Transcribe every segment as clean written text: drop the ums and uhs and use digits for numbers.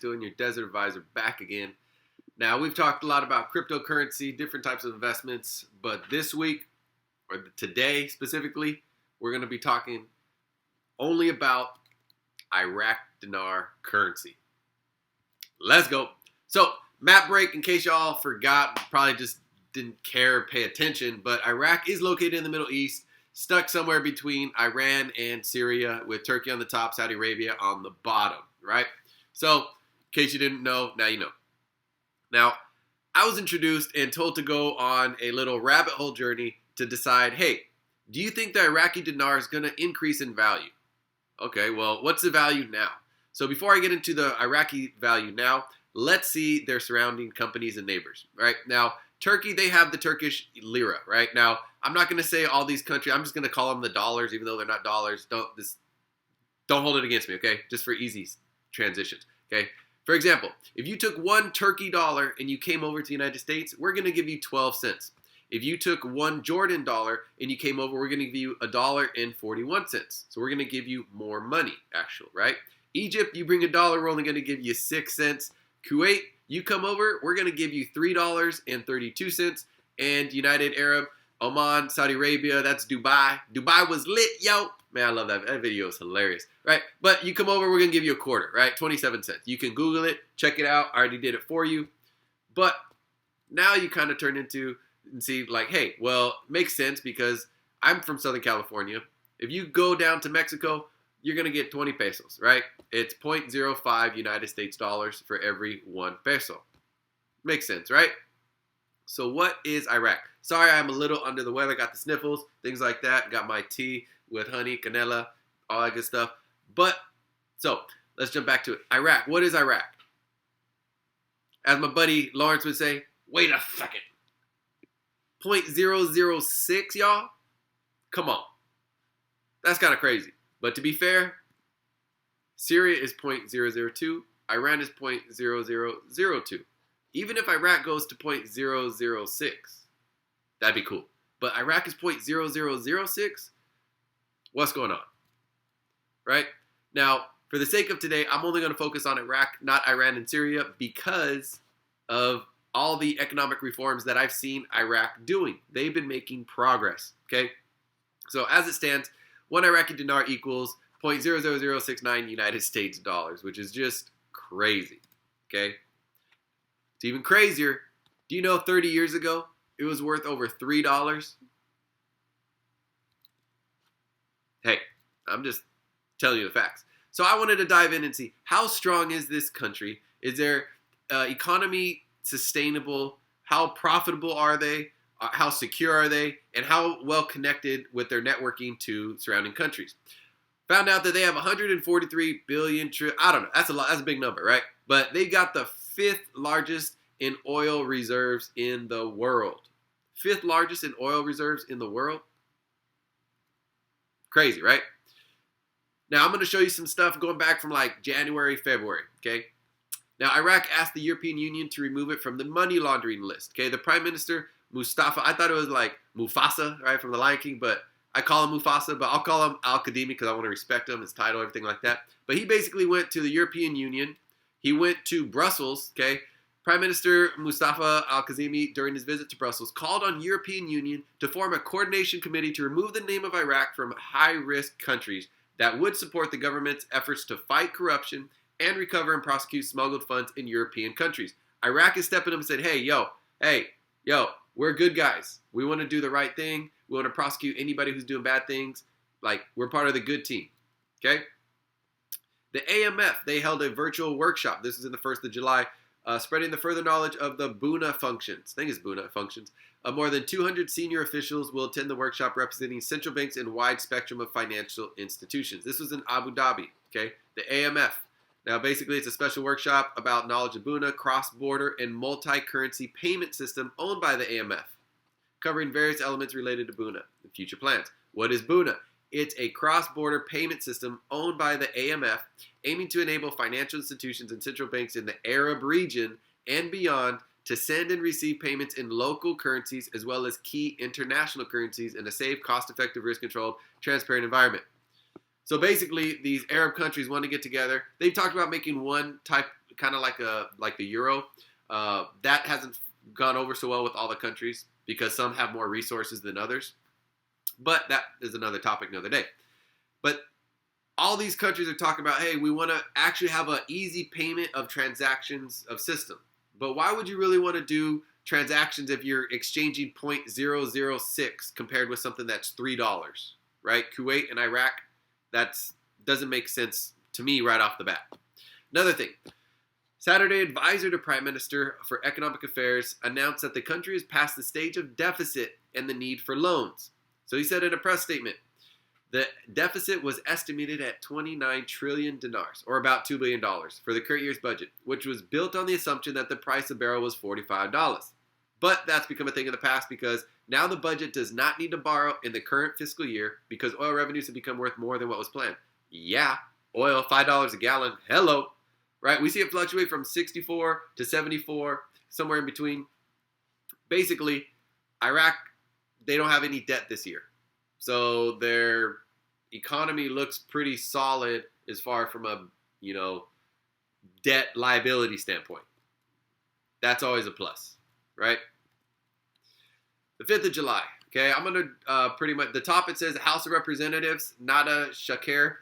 doing your Desert Advisor back again. Now, we've talked a lot about cryptocurrency, different types of investments, but this week, or today specifically, we're going to be talking only about Iraqi Dinar currency. Let's go. So, map break, in case y'all forgot, probably just didn't care, pay attention, but Iraq is located in the Middle East, stuck somewhere between Iran and Syria, with Turkey on the top, Saudi Arabia on the bottom, right? So, in case you didn't know, now you know. Now, I was introduced and told to go on a little rabbit hole journey to decide, hey, do you think the Iraqi dinar is going to increase in value? Okay, well, what's the value now? So before I get into the Iraqi value now, let's see their surrounding companies and neighbors, right? Now, Turkey, they have the Turkish lira, right? Now, I'm not going to say all these countries. I'm just going to call them the dollars, even though they're not dollars. Don't hold it against me, okay? Just for easy transitions, okay? For example, if you took one Turkey dollar and you came over to the United States, we're going to give you 12 cents. If you took one Jordan dollar and you came over, we're going to give you $1.41. So we're going to give you more money, actually, right? Egypt, you bring a dollar, we're only going to give you 6 cents. Kuwait, you come over, we're going to give you $3.32. And United Arab, Oman, Saudi Arabia, that's Dubai. Dubai was lit, yo. Man, I love that. That video is hilarious, right? But you come over, we're going to give you a quarter, right? 27 cents. You can Google it, check it out. I already did it for you. But now you kind of turn into and see like, hey, well, makes sense because I'm from Southern California. If you go down to Mexico, you're going to get 20 pesos, right? It's 0.05 United States dollars for every 1 peso. Makes sense, right? So what is Iraq? Sorry, I'm a little under the weather. Got the sniffles, things like that. Got my tea with honey, canela, all that good stuff. But, so, let's jump back to it. Iraq. What is Iraq? As my buddy Lawrence would say, wait a second. 0.006, y'all? Come on. That's kind of crazy. But to be fair, Syria is 0.002. Iran is 0.0002. Even if Iraq goes to 0.006, that'd be cool. But Iraq is 0.0006? What's going on? Right? Now, for the sake of today, I'm only going to focus on Iraq, not Iran and Syria, because of all the economic reforms that I've seen Iraq doing. They've been making progress, okay? So as it stands, 1 Iraqi dinar equals 0.00069 United States dollars, which is just crazy, okay? It's even crazier. Do you know 30 years ago, it was worth over $3? Hey, I'm just telling you the facts. So I wanted to dive in and see how strong is this country? Is their economy sustainable? How profitable are they? How secure are they? And how well connected with their networking to surrounding countries? Found out that they have 143 billion. I don't know. That's a lot. That's a big number, right? But they got the 5th largest in oil reserves in the world. 5th largest in oil reserves in the world. Crazy, right? Now, I'm going to show you some stuff going back from like January, February, okay? Now, Iraq asked the European Union to remove it from the money laundering list, okay? The Prime Minister, Mustafa, I thought it was like Mufasa, right, from The Lion King, but I call him Mufasa, but I'll call him Al-Kadhimi because I want to respect him, his title, everything like that. But he basically went to the European Union. He went to Brussels, okay? Prime Minister Mustafa Al-Kadhimi, during his visit to Brussels, called on European Union to form a coordination committee to remove the name of Iraq from high-risk countries that would support the government's efforts to fight corruption and recover and prosecute smuggled funds in European countries. Iraq is stepping up and said, hey, we're good guys. We want to do the right thing. We want to prosecute anybody who's doing bad things. Like, we're part of the good team, okay? The AMF, they held a virtual workshop. This is in the 1st of July, spreading the further knowledge of the BUNA functions. I think it's BUNA functions. More than 200 senior officials will attend the workshop representing central banks and wide spectrum of financial institutions. This was in Abu Dhabi, okay? The AMF. Now, basically, it's a special workshop about knowledge of BUNA, cross-border, and multi-currency payment system owned by the AMF, covering various elements related to BUNA and future plans. What is BUNA? It's a cross-border payment system owned by the AMF, aiming to enable financial institutions and central banks in the Arab region and beyond to send and receive payments in local currencies as well as key international currencies in a safe, cost-effective, risk-controlled, transparent environment. So basically, these Arab countries want to get together. They've talked about making one type kind of like the euro. That hasn't gone over so well with all the countries because some have more resources than others. But that is another topic another day. But all these countries are talking about, hey, we want to actually have an easy payment of transactions of system. But why would you really want to do transactions if you're exchanging 0.006 compared with something that's $3, right? Kuwait and Iraq, that doesn't make sense to me right off the bat. Another thing, Saturday, advisor to Prime Minister for Economic Affairs announced that the country has passed the stage of deficit and the need for loans. So he said in a press statement, the deficit was estimated at 29 trillion dinars, or about $2 billion, for the current year's budget, which was built on the assumption that the price of barrel was $45. But that's become a thing of the past because now the budget does not need to borrow in the current fiscal year because oil revenues have become worth more than what was planned. Yeah, oil, $5 a gallon, hello, right? We see it fluctuate from 64 to 74, somewhere in between. Basically, Iraq, they don't have any debt this year. So their economy looks pretty solid as far from a, debt liability standpoint. That's always a plus, right? The 5th of July. Okay, I'm going to pretty much, the top it says House of Representatives, Nada Shakir,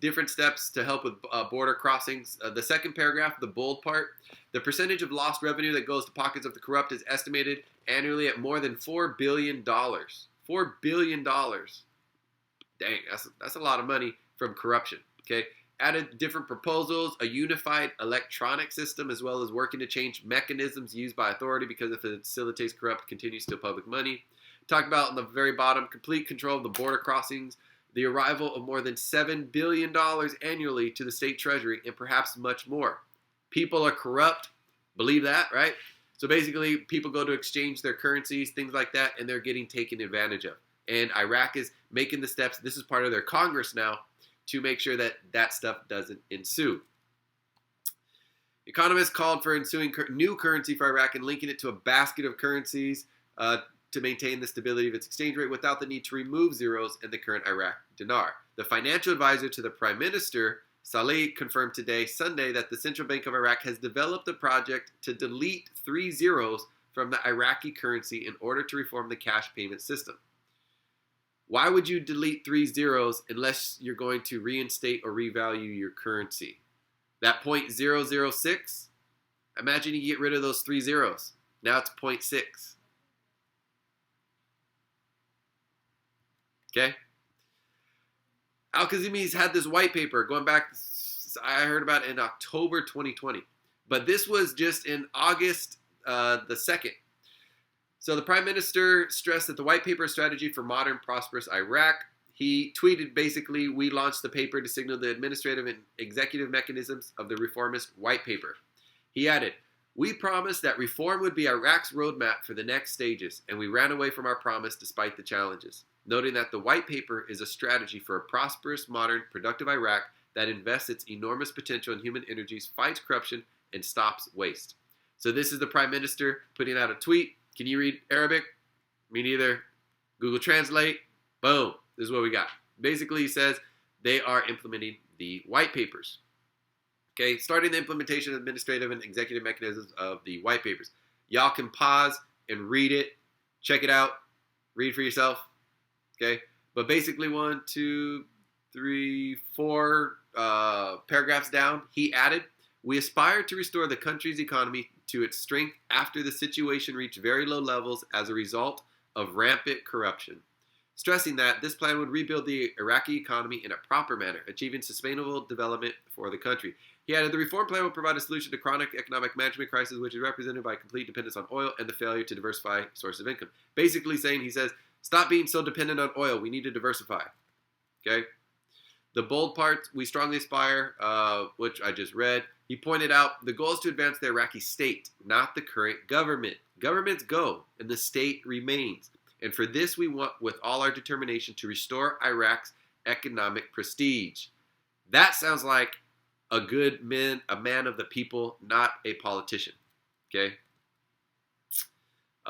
different steps to help with border crossings. The second paragraph, the bold part, the percentage of lost revenue that goes to pockets of the corrupt is estimated annually at more than $4 billion. $4 billion. Dang, that's a lot of money from corruption. Okay, added different proposals, a unified electronic system, as well as working to change mechanisms used by authority because if it facilitates corrupt, continues to steal public money. Talked about on the very bottom, complete control of the border crossings, the arrival of more than $7 billion annually to the state treasury, and perhaps much more. People are corrupt. Believe that, right? So basically, people go to exchange their currencies, things like that, and they're getting taken advantage of. And Iraq is making the steps. This is part of their Congress now to make sure that that stuff doesn't ensue. Economists called for ensuing new currency for Iraq and linking it to a basket of currencies to maintain the stability of its exchange rate without the need to remove zeros in the current Iraqi dinar. The financial advisor to the Prime Minister, Saleh, confirmed today, Sunday, that the Central Bank of Iraq has developed a project to delete 3 zeros from the Iraqi currency in order to reform the cash payment system. Why would you delete 3 zeros unless you're going to reinstate or revalue your currency? That 0.006, imagine you get rid of those 3 zeros. Now it's 0.6. Okay? Al-Kadhimi's had this white paper going back, I heard about it in October 2020. But this was just in August the 2nd. So the Prime Minister stressed that the white paper strategy for modern, prosperous Iraq. He tweeted basically, we launched the paper to signal the administrative and executive mechanisms of the reformist white paper. He added, we promised that reform would be Iraq's roadmap for the next stages, and we ran away from our promise despite the challenges. Noting that the white paper is a strategy for a prosperous, modern, productive Iraq that invests its enormous potential in human energies, fights corruption, and stops waste. So this is the Prime Minister putting out a tweet. Can you read Arabic? Me neither. Google Translate. Boom. This is what we got. Basically, he says they are implementing the white papers. Okay, starting the implementation of administrative and executive mechanisms of the white papers. Y'all can pause and read it. Check it out. Read for yourself. Okay, but basically 1, 2, 3, 4 paragraphs down, he added, we aspire to restore the country's economy to its strength after the situation reached very low levels as a result of rampant corruption. Stressing that this plan would rebuild the Iraqi economy in a proper manner, achieving sustainable development for the country. He added, the reform plan will provide a solution to chronic economic management crisis, which is represented by complete dependence on oil and the failure to diversify sources of income. Basically saying, he says, stop being so dependent on oil. We need to diversify. Okay? The bold part, we strongly aspire, which I just read. He pointed out the goal is to advance the Iraqi state, not the current government. Governments go, and the state remains. And for this, we want, with all our determination, to restore Iraq's economic prestige. That sounds like a good man, a man of the people, not a politician. Okay?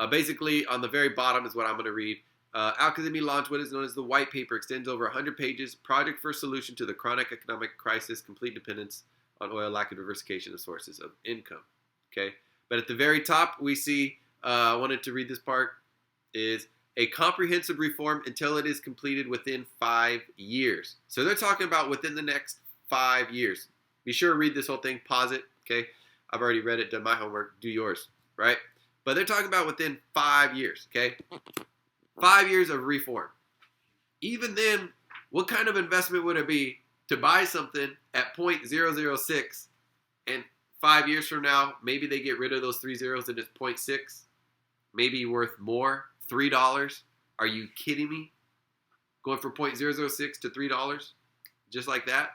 Basically, on the very bottom is what I'm going to read. Al-Kadhimi launched what is known as the White Paper, extends over 100 pages, project for a solution to the chronic economic crisis, complete dependence on oil, lack of diversification of sources of income. Okay, but at the very top, we see, I wanted to read this part, is a comprehensive reform until it is completed within 5 years. So they're talking about within the next 5 years. Be sure to read this whole thing, pause it, okay? I've already read it, done my homework, do yours, right? But they're talking about within 5 years, okay? 5 years of reform. Even then, what kind of investment would it be to buy something at 0.006 and 5 years from now, maybe they get rid of those 3 zeros and it's 0.6, maybe worth more, $3? Are you kidding me? Going from 0.006 to $3, just like that?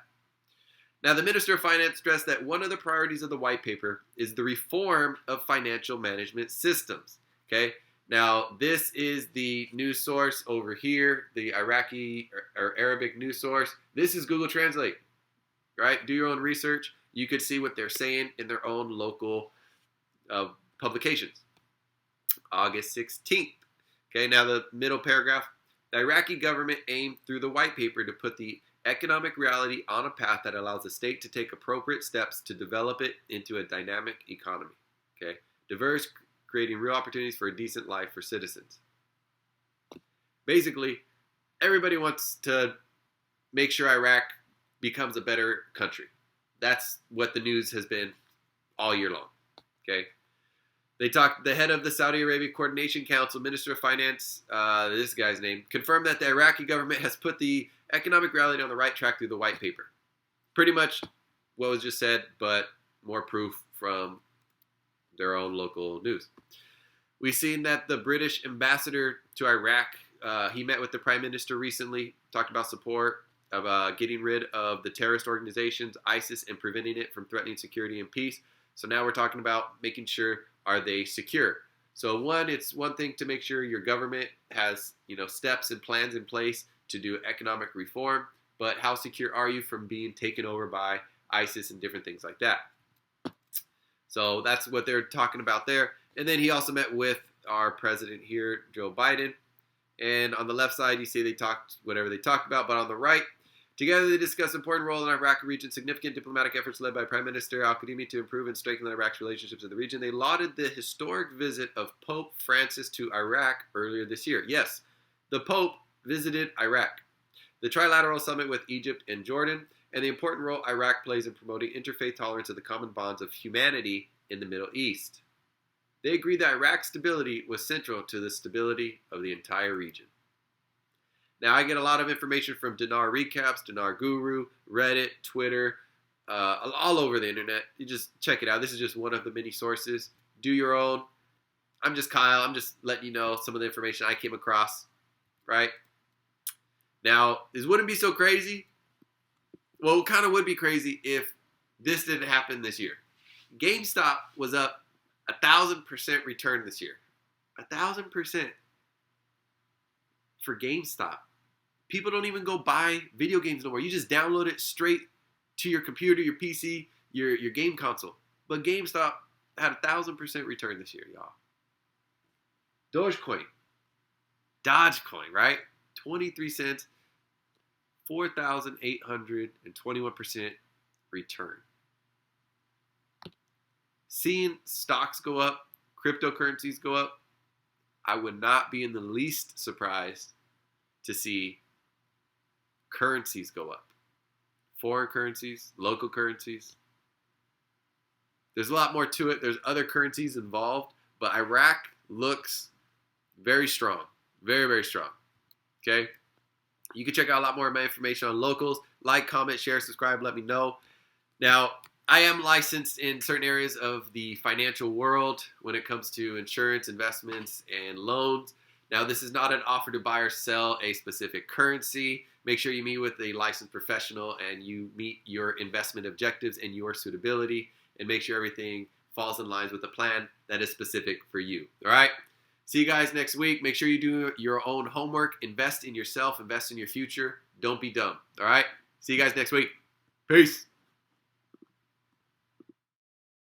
Now, the Minister of Finance stressed that one of the priorities of the white paper is the reform of financial management systems. Okay? Now, this is the news source over here, the Iraqi or Arabic news source. This is Google Translate, right? Do your own research. You could see what they're saying in their own local publications. August 16th. Okay, now the middle paragraph. The Iraqi government aimed through the white paper to put the economic reality on a path that allows the state to take appropriate steps to develop it into a dynamic economy. Okay, diverse, creating real opportunities for a decent life for citizens. Basically, everybody wants to make sure Iraq becomes a better country. That's what the news has been all year long. Okay. The head of the Saudi Arabia Coordination Council, Minister of Finance, this guy's name, confirmed that the Iraqi government has put the economic reality on the right track through the white paper. Pretty much what was just said, but more proof from their own local news. We've seen that the British ambassador to Iraq, he met with the prime minister recently, talked about support of getting rid of the terrorist organizations, ISIS, and preventing it from threatening security and peace. So now we're talking about making sure, are they secure? So it's one thing to make sure your government has, steps and plans in place to do economic reform, but how secure are you from being taken over by ISIS and different things like that? So that's what they're talking about there. And then he also met with our president here, Joe Biden. And on the left side, you see they talked whatever they talked about, but on the right, together they discussed important role in Iraq region, significant diplomatic efforts led by Prime Minister Al-Kadhimi to improve and strengthen Iraq's relationships in the region. They lauded the historic visit of Pope Francis to Iraq earlier this year. Yes, the Pope visited Iraq. The trilateral summit with Egypt and Jordan, and the important role Iraq plays in promoting interfaith tolerance of the common bonds of humanity in the Middle East. They agreed that Iraq's stability was central to the stability of the entire region. Now, I get a lot of information from Dinar Recaps, Dinar Guru, Reddit, Twitter, all over the internet. You just check it out. This is just one of the many sources. Do your own. I'm just Kyle. I'm just letting you know some of the information I came across, right? Now, this wouldn't be so crazy. Well, it kind of would be crazy if this didn't happen this year. GameStop was up 1,000% return this year. 1,000% for GameStop. People don't even go buy video games no more. You just download it straight to your computer, your PC, your game console. But GameStop had 1,000% return this year, y'all. Dogecoin, right? 23 cents, 4,821% return. Seeing stocks go up, cryptocurrencies go up, I would not be in the least surprised to see currencies go up. Foreign currencies, local currencies. There's a lot more to it. There's other currencies involved, but Iraq looks very strong. Very, very strong. Okay? You can check out a lot more of my information on locals. Like, comment, share, subscribe, let me know. Now, I am licensed in certain areas of the financial world when it comes to insurance, investments, and loans. Now, this is not an offer to buy or sell a specific currency. Make sure you meet with a licensed professional and you meet your investment objectives and your suitability, and make sure everything falls in line with a plan that is specific for you. All right? See you guys next week. Make sure you do your own homework. Invest in yourself. Invest in your future. Don't be dumb. All right? See you guys next week. Peace.